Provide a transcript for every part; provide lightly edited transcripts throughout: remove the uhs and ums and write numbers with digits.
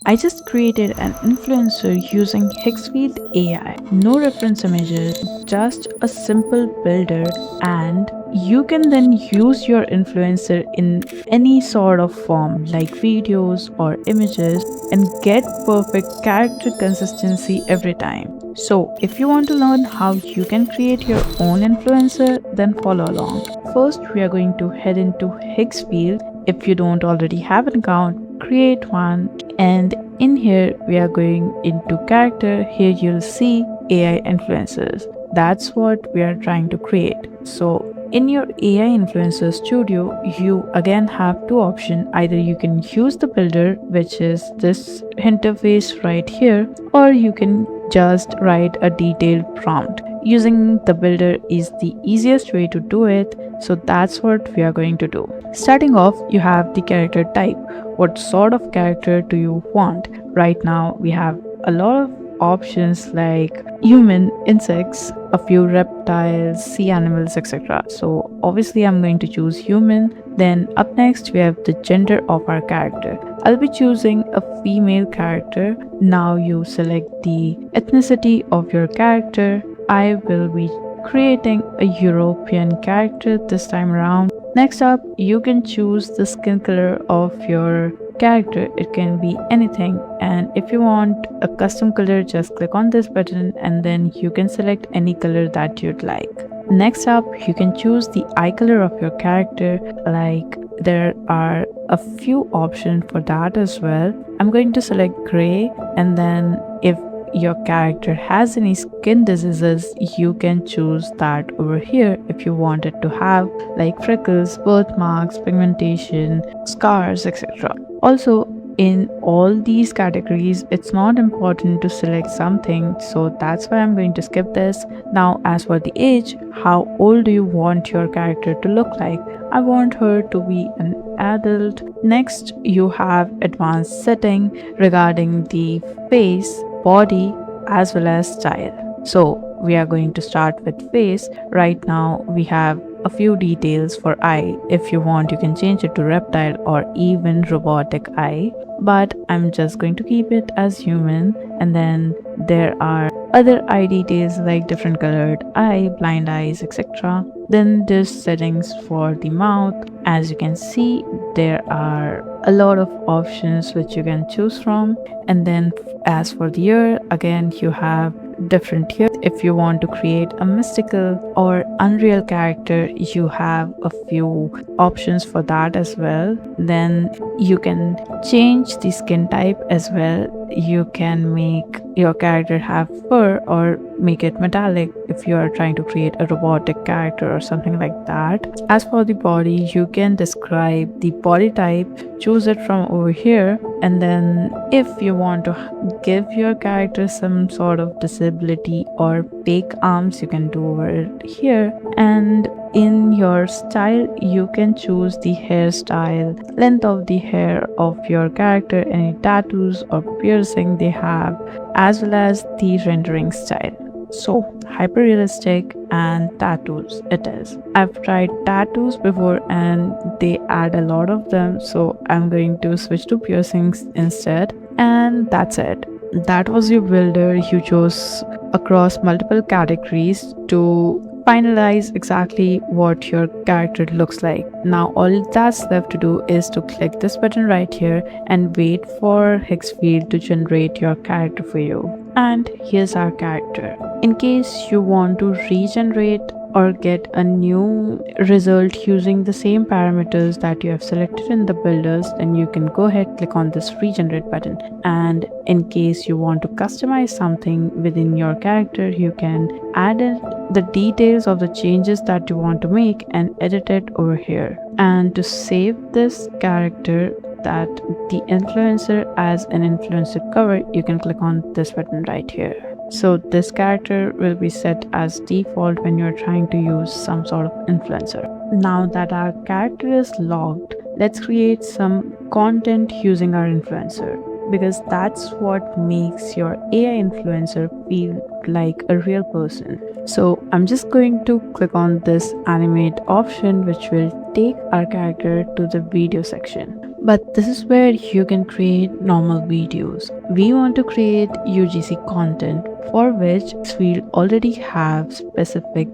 I just created an influencer using Hexfield AI. No reference images, just a simple builder, and you can then use your influencer in any sort of form like videos or images and get perfect character consistency every time. So, if you want to learn how you can create your own influencer, then follow along. First, we are going to head into Hexfield. If you don't already have an account, create one, and in here we are going into character. Here you'll see AI influencers. That's what we are trying to create. So in your AI influencer studio, you again have two options. Either you can use the builder, which is this interface right here, or you can just write a detailed prompt. Using the builder is the easiest way to do it, so that's what we are going to do. Starting off, you have the character type. What sort of character do you want? Right now, we have a lot of options like human, insects, a few reptiles, sea animals, etc. So obviously I'm going to choose human. Then up next we have the gender of our character. I'll be choosing a female character. Now you select the ethnicity of your character. I will be creating a European character this time around. Next up, you can choose the skin color of your character. It can be anything, and if you want a custom color, just click on this button and then you can select any color that you'd like. Next up, you can choose the eye color of your character. Like, there are a few options for that as well. I'm going to select gray, and then if your character has any skin diseases, you can choose that over here if you want it to have, like freckles, birthmarks, pigmentation, scars, etc. Also, in all these categories, it's not important to select something, so that's why I'm going to skip this. Now, as for the age, how old do you want your character to look like? I want her to be an adult. Next, you have advanced setting regarding the face, body, as well as style. So we are going to start with face. Right now we have a few details for eye. If you want, you can change it to reptile or even robotic eye, but I'm just going to keep it as human. And then there are other eye details like different colored eye, blind eyes, etc. Then there's settings for the mouth. As you can see, there are a lot of options which you can choose from. And then as for the ear, again you have different here. If you want to create a mystical or unreal character, you have a few options for that as well. Then you can change the skin type as well. You can make your character have fur or make it metallic if you are trying to create a robotic character or something like that. As for the body, you can describe the body type, choose it from over here, and then if you want to give your character some sort of disability or fake arms, you can do over it here. And in your style, you can choose the hairstyle, length of the hair of your character, any tattoos or piercing they have, as well as the rendering style. So hyper realistic and tattoos it is. I've tried tattoos before and they add a lot of them, so I'm going to switch to piercings instead. And that's it. That was your builder. You chose across multiple categories to finalize exactly what your character looks like. Now all that's left to do is to click this button right here and wait for Hexfield to generate your character for you. And here's our character. In case you want to regenerate or get a new result using the same parameters that you have selected in the builders, then you can go ahead, click on this regenerate button. And in case you want to customize something within your character, you can add in the details of the changes that you want to make and edit it over here. And to save this character, that the influencer as an influencer cover, you can click on this button right here. So this character will be set as default when you're trying to use some sort of influencer. Now that our character is logged, let's create some content using our influencer, because that's what makes your AI influencer feel like a real person. So I'm just going to click on this animate option, which will take our character to the video section. But this is where you can create normal videos. We want to create UGC content for which we already have specific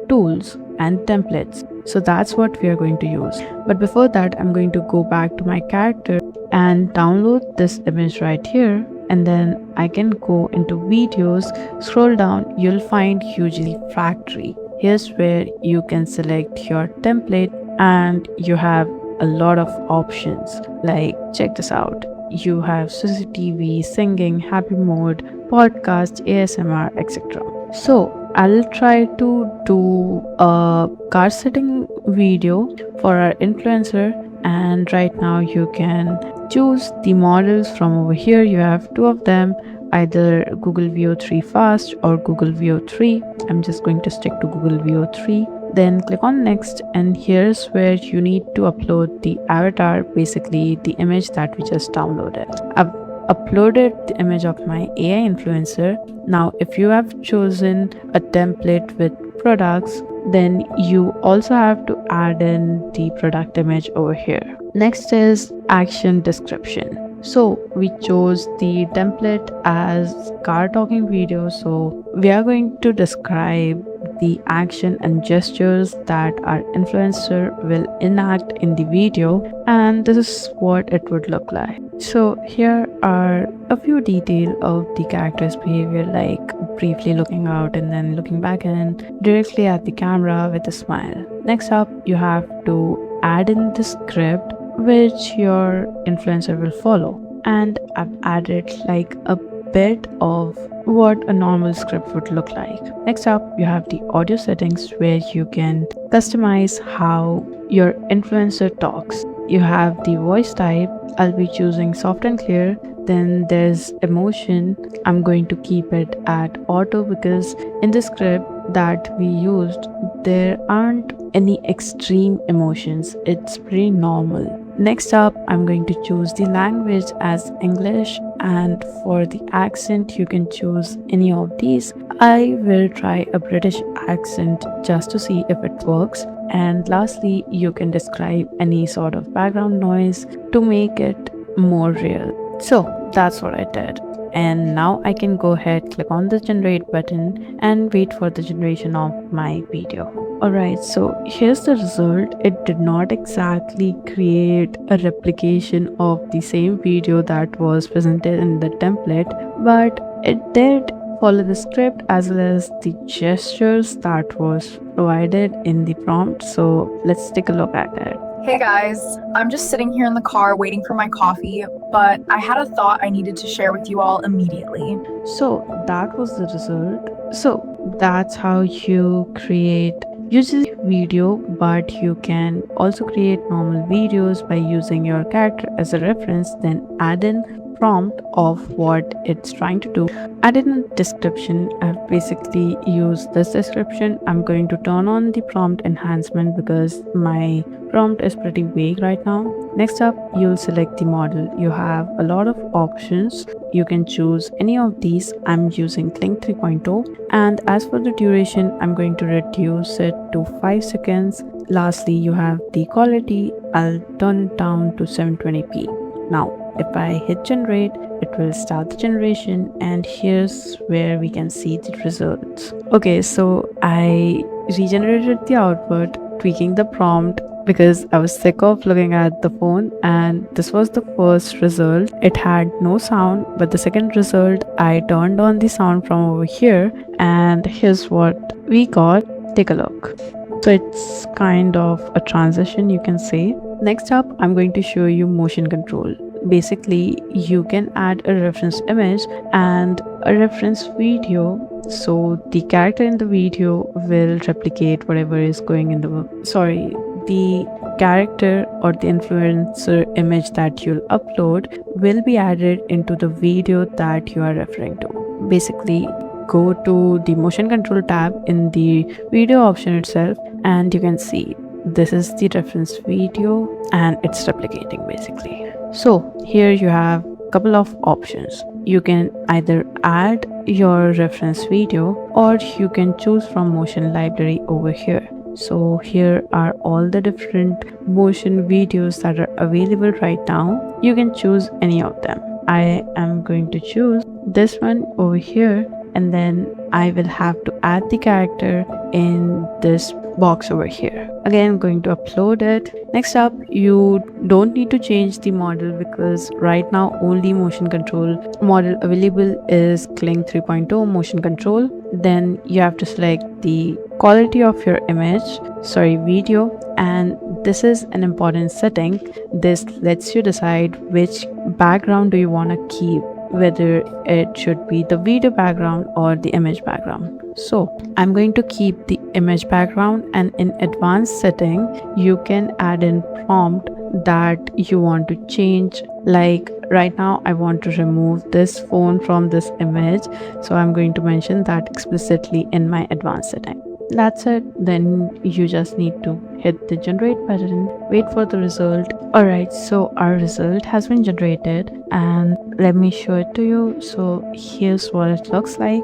tools and templates. So that's what we are going to use. But before that, I'm going to go back to my character and download this image right here. And then I can go into videos, scroll down, you'll find UGC factory. Here's where you can select your template and you have a lot of options. Like, check this out. You have CCTV, singing, happy mode, podcast, ASMR, etc. So I'll try to do a car sitting video for our influencer, and right now you can choose the models from over here. You have two of them, either Google Veo 3 Fast or Google Veo 3. I'm just going to stick to Google Veo 3. Then click on next, and here's where you need to upload the avatar, basically the image that we just downloaded. I've uploaded the image of my AI influencer. Now if you have chosen a template with products, then you also have to add in the product image over here. Next is action description. So we chose the template as car talking video, so we are going to describe the action and gestures that our influencer will enact in the video, and this is what it would look like. So here are a few details of the character's behavior, like briefly looking out and then looking back in directly at the camera with a smile. Next up, you have to add in the script which your influencer will follow, and I've added like a bit of what a normal script would look like. Next up, you have the audio settings where you can customize how your influencer talks. You have the voice type. I'll be choosing soft and clear. Then there's emotion. I'm going to keep it at auto because in the script that we used, there aren't any extreme emotions. It's pretty normal. Next up, I'm going to choose the language as English, and for the accent, you can choose any of these. I will try a British accent just to see if it works. And lastly, you can describe any sort of background noise to make it more real. So that's what I did. And now I can go ahead, click on the generate button and wait for the generation of my video. Alright, so here's the result. It did not exactly create a replication of the same video that was presented in the template, but it did follow the script as well as the gestures that was provided in the prompt. So let's take a look at it. Hey guys, I'm just sitting here in the car waiting for my coffee, but I had a thought I needed to share with you all immediately. So that was the result. So that's how you create usually video, but you can also create normal videos by using your character as a reference, then add in prompt of what it's trying to do. Add in a description. I've basically used this description. I'm going to turn on the prompt enhancement because my prompt is pretty vague right now. Next up, you'll select the model. You have a lot of options. You can choose any of these. I'm using Clink 3.0, and as for the duration, I'm going to reduce it to 5 seconds. Lastly, you have the quality. I'll turn it down to 720p. Now if I hit generate, it will start the generation, and here's where we can see the results. Okay, so I regenerated the output, tweaking the prompt because I was sick of looking at the phone, and this was the first result. It had no sound, but the second result, I turned on the sound from over here, and here's what we got. Take a look. So it's kind of a transition, you can say. Next up, I'm going to show you motion control. Basically, you can add a reference image and a reference video, so the character in the video will replicate whatever is going in the character or the influencer image that you'll upload will be added into the video that you are referring to. Basically, go to the motion control tab in the video option itself, and you can see this is the reference video and it's replicating basically. So here you have a couple of options. You can either add your reference video or you can choose from motion library over here. So here are all the different motion videos that are available right now. You can choose any of them. I am going to choose this one over here, and then I will have to add the character in this box over here. Again, going to upload it. Next up, you don't need to change the model because right now only motion control model available is Kling 3.0 motion control. Then you have to select the quality of your video, and this is an important setting. This lets you decide which background do you want to keep, whether it should be the video background or the image background. So I'm going to keep the image background, and in advanced setting you can add in prompt that you want to change. Like right now I want to remove this phone from this image, so I'm going to mention that explicitly in my advanced setting. That's it. Then you just need to hit the generate button, wait for the result. Alright, so our result has been generated, and let me show it to you. So here's what it looks like.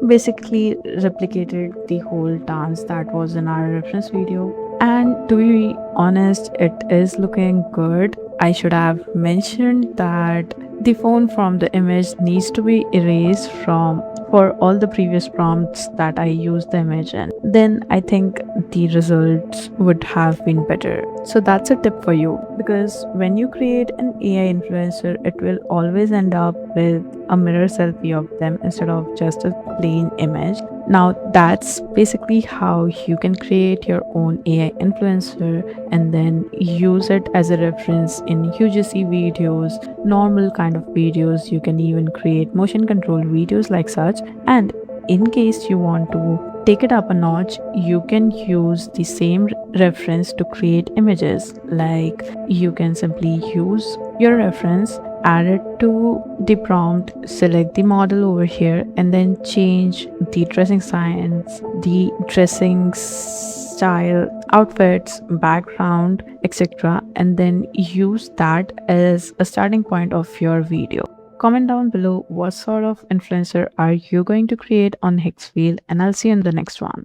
Basically replicated the whole dance that was in our reference video. And to be honest, it is looking good. I should have mentioned that the phone from the image needs to be erased from for all the previous prompts that I used the image in. Then I think the results would have been better. So that's a tip for you, because when you create an AI influencer, it will always end up with a mirror selfie of them instead of just a plain image. Now that's basically how you can create your own AI influencer and then use it as a reference in UGC videos, normal kind of videos. You can even create motion control videos like such. And in case you want to take it up a notch, you can use the same reference to create images. Like you can simply use your reference, add it to the prompt, select the model over here, and then change the dressing science, the dressing style, outfits, background, etc., and then use that as a starting point of your video. Comment down below what sort of influencer are you going to create on Hexfield, and I'll see you in the next one.